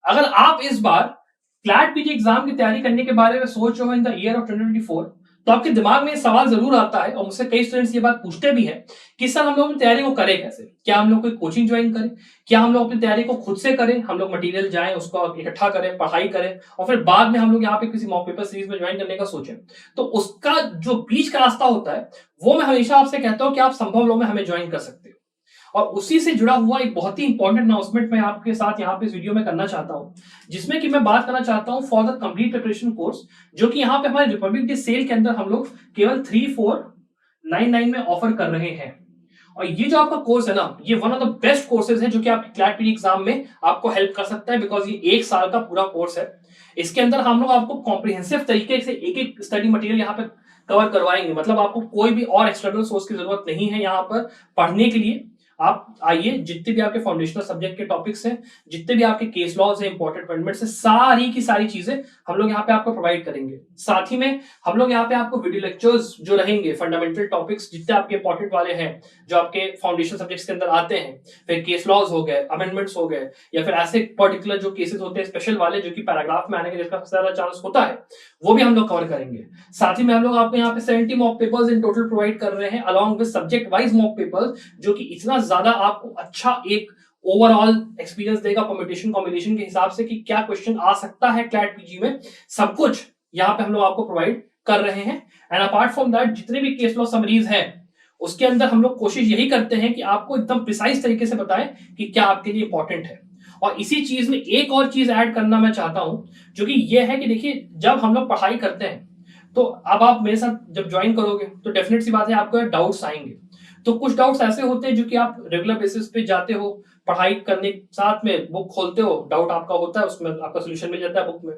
अगर आप इस बार क्लैट पीजी एग्जाम की तैयारी करने के बारे में सोच रहे हो इन द ईयर ऑफ 2024, तो आपके दिमाग में सवाल जरूर आता है और मुझसे कई स्टूडेंट्स ये बात पूछते भी हैं कि सर हम लोग अपनी तैयारी को करें कैसे? क्या हम लोग कोई कोचिंग ज्वाइन करें? क्या हम लोग अपनी तैयारी को खुद से करें? हम लोग मटेरियल जाएं, उसको इकट्ठा करें, पढ़ाई करें और फिर बाद में हम लोग यहाँ पे किसी मॉक पेपर सीरीज में ज्वाइन करने का सोचें? तो उसका जो बीच का रास्ता होता है वो मैं हमेशा आपसे कहता हूँ कि आप संभव लो में हमें ज्वाइन कर सकते हो। और उसी से जुड़ा हुआ एक बहुत ही इंपॉर्टेंट अनाउंसमेंट मैं आपके साथ यहाँ पे इस वीडियो में करना चाहता हूँ, जिसमें कि मैं बात करना चाहता हूँ for the complete preparation course, जो कि यहाँ पे हमारे रिपब्लिक डे सेल के अंदर हम लोग केवल 3499 में ऑफर कर रहे हैं। और ये जो आपका कोर्स है ना, ये one of the best courses है जो कि आपके क्लैट पीजी एग्जाम में आपको हेल्प कर सकता है, बिकॉज ये 1 साल का पूरा कोर्स है। इसके अंदर हम लोग आपको कॉम्प्रिहेंसिव तरीके से एक एक स्टडी मटेरियल यहाँ पे कवर करवाएंगे। मतलब आपको कोई भी और एक्सटर्नल सोर्स की जरूरत नहीं है यहाँ पर पढ़ने के लिए। आप आइए, जितने भी आपके फाउंडेशनल सब्जेक्ट के टॉपिक्स हैं, जितने भी आपके केस लॉज हैं, इंपॉर्टेंट अमेंडमेंट्स हैं, सारी की सारी चीजें हम लोग यहाँ पे आपको प्रोवाइड करेंगे। साथ ही में हम लोग यहाँ पे आपको वीडियो लेक्चर्स जो रहेंगे, फंडामेंटल टॉपिक्स जितने आपके इंपॉर्टेंट वाले हैं जो आपके फाउंडेशन सब्जेक्ट्स के अंदर आते हैं, फिर केस लॉज हो गए, अमेंडमेंट्स हो गए, या फिर ऐसे पर्टिकुलर जो केसेस होते हैं स्पेशल वाले जो कि पैराग्राफ में आने का जिसका सबसे ज्यादा चांस होता है, वो भी हम लोग कवर करेंगे। साथ ही में हम लोग आपको यहाँ पे 70 mock papers in total provide कर रहे हैं along with subject wise mock papers, जो कि इतना ज्यादा आपको अच्छा एक ओवरऑल एक्सपीरियंस देगा परम्यूटेशन कॉम्बिनेशन के हिसाब से कि क्या क्वेश्चन आ सकता है क्लैट पीजी में, सब कुछ यहाँ पे हम लोग आपको प्रोवाइड कर रहे हैं। एंड अपार्ट फ्रॉम दैट जितने भी केस लॉ समरीज हैं उसके अंदर हम लोग कोशिश यही करते हैं कि आपको एकदम प्रिसाइज तरीके से बताएं कि क्या आपके लिए इंपॉर्टेंट है। और इसी चीज में एक और चीज ऐड करना मैं चाहता हूं, जो कि यह है कि देखिए, जब हम लोग पढ़ाई करते हैं तो अब आप मेरे साथ जब ज्वाइन करोगे तो डेफिनेट सी बात है आपको डाउट्स आएंगे। तो कुछ डाउट्स ऐसे होते हैं जो कि आप रेगुलर बेसिस पे जाते हो पढ़ाई करने के साथ में बुक खोलते हो, डाउट आपका होता है, उसमें आपका सोल्यूशन मिल जाता है बुक में।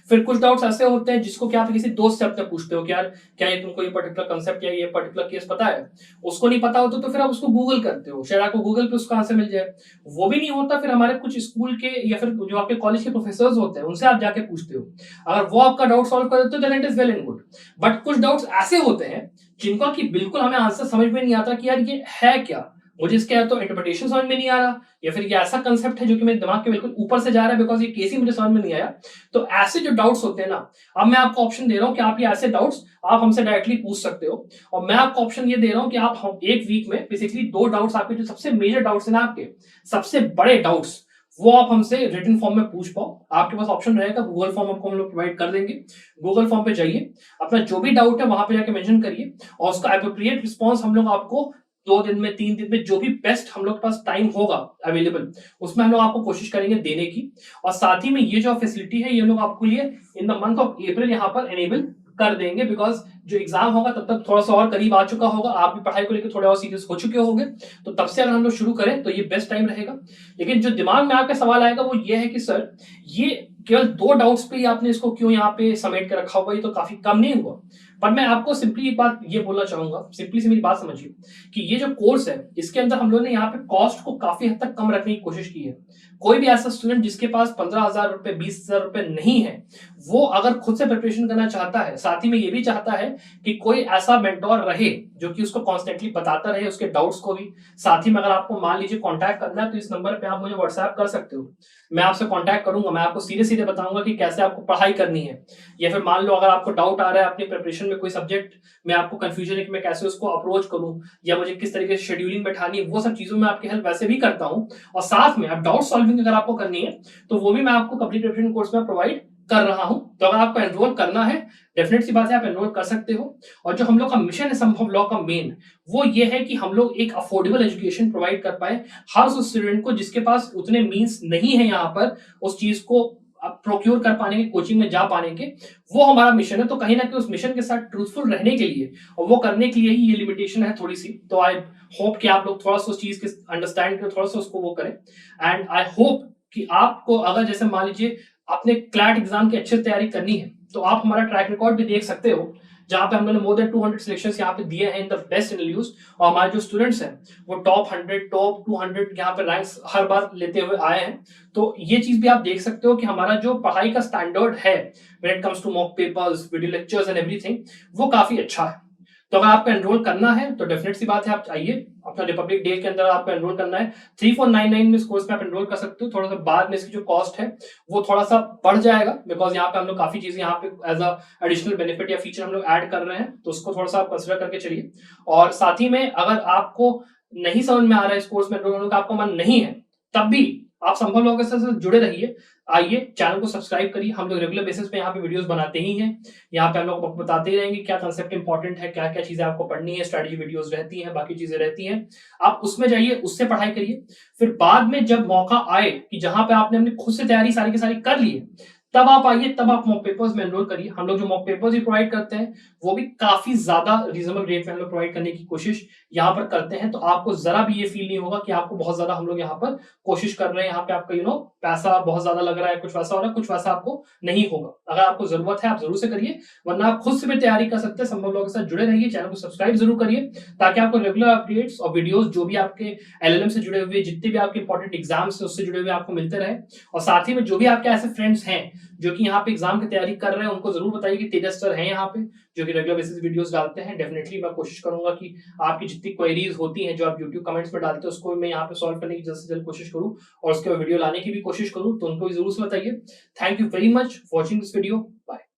फिर कुछ डाउट्स ऐसे होते हैं जिसको क्या आप किसी दोस्त से अपने पूछते हो कि यार क्या ये तुमको ये पर्टिकुलर कंसेप्ट या ये पर्टिकुलर केस पता है? उसको नहीं पता होता तो फिर आप उसको गूगल करते हो, शायद आपको गूगल पे उसका आंसर मिल जाए। वो भी नहीं होता, फिर हमारे कुछ स्कूल के या फिर जो आपके कॉलेज के प्रोफेसर होते हैं उनसे आप जाके पूछते हो। अगर वो आपका डाउट सॉल्व कर देते हो then it is well and good. But कुछ डाउट्स ऐसे होते हैं जिनका कि बिल्कुल हमें आंसर समझ में नहीं आता कि यार ये है क्या, मुझे इसके या तो इंटरप्रिटेशन समझ में नहीं आ रहा, या फिर ये ऐसा कंसेप्ट है जो कि मेरे दिमाग के बिल्कुल ऊपर से जा रहा है बिकॉज ये केस ही मुझे समझ में नहीं आया। तो ऐसे जो डाउट्स होते हैं ना, अब मैं आपको ऑप्शन दे रहा हूं कि आप ये ऐसे डाउट्स आप हमसे डायरेक्टली पूछ सकते हो। और मैं आपको ऑप्शन ये दे रहा हूं कि आप एक वीक में बेसिकली 2 डाउट्स, आपके जो सबसे मेजर डाउट्स है ना, आपके सबसे बड़े डाउट्स, वो आप हमसे रिटन फॉर्म में पूछ पाओ। आपके पास ऑप्शन रहेगा, गूगल फॉर्म आपको हम लोग प्रोवाइड कर देंगे। गूगल फॉर्म पे जाइए, अपना जो भी डाउट है वहां पे जाके मेंशन करिए और उसका एप्रोप्रिएट रिस्पांस हम लोग आपको 2 दिन में, 3 दिन में, जो भी बेस्ट हम लोग के पास टाइम होगा अवेलेबल, उसमें हम लोग आपको कोशिश करेंगे देने की। और साथ ही में ये जो फैसिलिटी है ये लोग आपको लिए in the month of April यहाँ पर एनेबल कर देंगे, बिकॉज जो एग्जाम होगा तब तक थोड़ा सा और करीब आ चुका होगा, आप भी पढ़ाई को लेकर थोड़े और सीरियस हो चुके होंगे, तो तब से अगर हम लोग शुरू करें तो ये बेस्ट टाइम रहेगा। लेकिन जो दिमाग में आपका सवाल आएगा वो ये है कि सर ये केवल 2 डाउट्स पे ही आपने इसको क्यों यहाँ पे समेट के रखा हुआ, ये तो काफी कम नहीं हुआ? पर मैं आपको सिंपली एक बात ये बोलना चाहूंगा, सिंपली से मेरी बात समझिए कि ये जो कोर्स है इसके अंदर हम लोगों ने यहाँ पे कॉस्ट को काफी हद तक कम रखने की कोशिश की है। कोई भी ऐसा स्टूडेंट जिसके पास 15,000 रुपए, 20,000 रुपए नहीं है, वो अगर खुद से प्रिपरेशन करना चाहता है, साथ ही में ये भी चाहता है कि कोई ऐसा मेंटोर रहे जो कि उसको कॉन्स्टेंटली बताता रहे उसके डाउट्स को भी। साथ ही में अगर आपको मान लीजिए कॉन्टैक्ट करना है तो इस नंबर पे आप मुझे व्हाट्सएप कर सकते हो, मैं आपसे कॉन्टैक्ट करूंगा, मैं आपको सीधे सीधे बताऊंगा कि कैसे आपको पढ़ाई करनी है। या फिर मान लो अगर आपको डाउट आ रहा है अपनी प्रिपरेशन में कोई सब्जेक्ट में, आपको कंफ्यूजन है कि मैं कैसे उसको अप्रोच करूं या मुझे किस तरीके से शेड्यूलिंग बैठानी है, वो सब चीजों में आपकी हेल्प वैसे भी करता हूं। और साथ में आप डाउट सॉल्विंग अगर आपको करनी है तो वो भी मैं आपको कंप्लीट प्रिपरेशन कोर्स में प्रोवाइड कर रहा हूं। तो अगर आपको एनरोल करना है, डेफिनेट सी बात है आप एनरोल कर सकते हो। और जो हम लोग का मिशन है संभव लॉ का मेन, वो ये है कि हम लोग एक अफोर्डेबल एजुकेशन प्रोवाइड कर पाए हर उस स्टूडेंट को जिसके पास उतने मीन्स नहीं है यहाँ पर उस चीज को प्रोक्योर कर पाने के, कोचिंग में जा पाने के। वो हमारा मिशन है। तो कहीं ना कहीं उस मिशन के साथ ट्रूथफुल रहने के लिए और वो करने के लिए ही ये लिमिटेशन है थोड़ी सी। तो आई होप कि आप लोग थोड़ा सा उस चीज के अंडरस्टैंड करें, थोड़ा सा उसको वो करें। एंड आई होप कि आपको अगर जैसे मान लीजिए आपने क्लैट एग्जाम की अच्छे से तैयारी करनी है तो आप हमारा ट्रैक रिकॉर्ड भी देख सकते हो, जहां पे हमने मोर देन 200 सिलेक्शंस यहाँ पे दिए हैं इन द बेस्ट एनएलयूज। और हमारे जो स्टूडेंट्स हैं वो टॉप 100, टॉप 200 यहाँ पे रैंक्स हर बार लेते हुए आए हैं। तो ये चीज भी आप देख सकते हो कि हमारा जो पढ़ाई का स्टैंडर्ड है when it comes to mock papers, video lectures and everything, वो काफी अच्छा है। तो अगर आपको एनरोल करना है तो डेफिनेट सी बात है, आप आइए, अपना रिपब्लिक डे के अंदर आपको एनरोल करना है। 3499 में इस कोर्स में आप एनरोल कर सकते हो। थोड़ा सा बाद में इसकी जो कॉस्ट है वो थोड़ा सा बढ़ जाएगा, बिकॉज यहाँ पे हम लोग काफी चीजें यहाँ पे एज अ एडिशनल बेनिफिट या फीचर हम लोग ऐड कर रहे हैं, तो उसको थोड़ा सा आप कंसिडर करके चलिए। और साथ ही में अगर आपको नहीं समझ में आ रहा है इस कोर्स में एनरोल होने का, आपका मन नहीं है, तब भी आप संभव लोगों के साथ जुड़े रहिए। आइए, चैनल को सब्सक्राइब करिए। हम लोग रेगुलर बेसिस पे यहाँ पे वीडियोस बनाते ही हैं। यहाँ पे हम लोग बताते ही रहेंगे क्या कंसेप्ट इंपॉर्टेंट है, क्या क्या चीजें आपको पढ़नी है, स्ट्रेटजी वीडियोस रहती हैं, बाकी चीजें रहती हैं। आप उसमें जाइए, उससे पढ़ाई करिए। फिर बाद में जब मौका आए कि जहां पे आपने अपनी खुद से तैयारी सारी की सारी कर ली है, तब आप आइए, तब आप मॉक पेपर्स में एनरोल करिए। हम लोग जो मॉक पेपर्स भी प्रोवाइड करते हैं वो भी काफी ज्यादा रीजनेबल रेट में हम लोग प्रोवाइड करने की कोशिश यहाँ पर करते हैं। तो आपको जरा भी ये फील नहीं होगा कि आपको बहुत ज्यादा हम लोग यहाँ पर कोशिश कर रहे हैं, यहाँ पे आपका पैसा बहुत ज्यादा लग रहा है, कुछ वैसा हो रहा है, कुछ वैसा आपको नहीं होगा। अगर आपको जरूरत है आप जरूर से करिए, वरना आप खुद से भी तैयारी कर सकते हैं। संभव लोगों के साथ जुड़े रहिए, चैनल को सब्सक्राइब जरूर करिए, ताकि आपको रेगुलर अपडेट्स और वीडियोस जो भी आपके एलएलएम से जुड़े हुए, जितने भी आपके इंपॉर्टेंट एग्जाम्स है उससे जुड़े हुए आपको मिलते रहे। और साथ ही में जो भी आपके ऐसे फ्रेंड्स हैं जो कि यहाँ पे एग्जाम की तैयारी कर रहे हैं, उनको जरूर बताइए कि तेजस सर हैं यहाँ पे, जो कि रेगुलर बेसिस वीडियोस डालते हैं। डेफिनेटली मैं कोशिश करूंगा कि आपकी जितनी क्वेरीज होती हैं जो आप यूट्यूब कमेंट्स में डालते हैं, उसको मैं यहाँ पे सॉल्व करने की जल्द से जल्द कोशिश करूँ, और उसके वीडियो लाने की भी कोशिश करूँ, तो उनको भी जरूर से बताइए। Thank you very much for watching this video. Bye.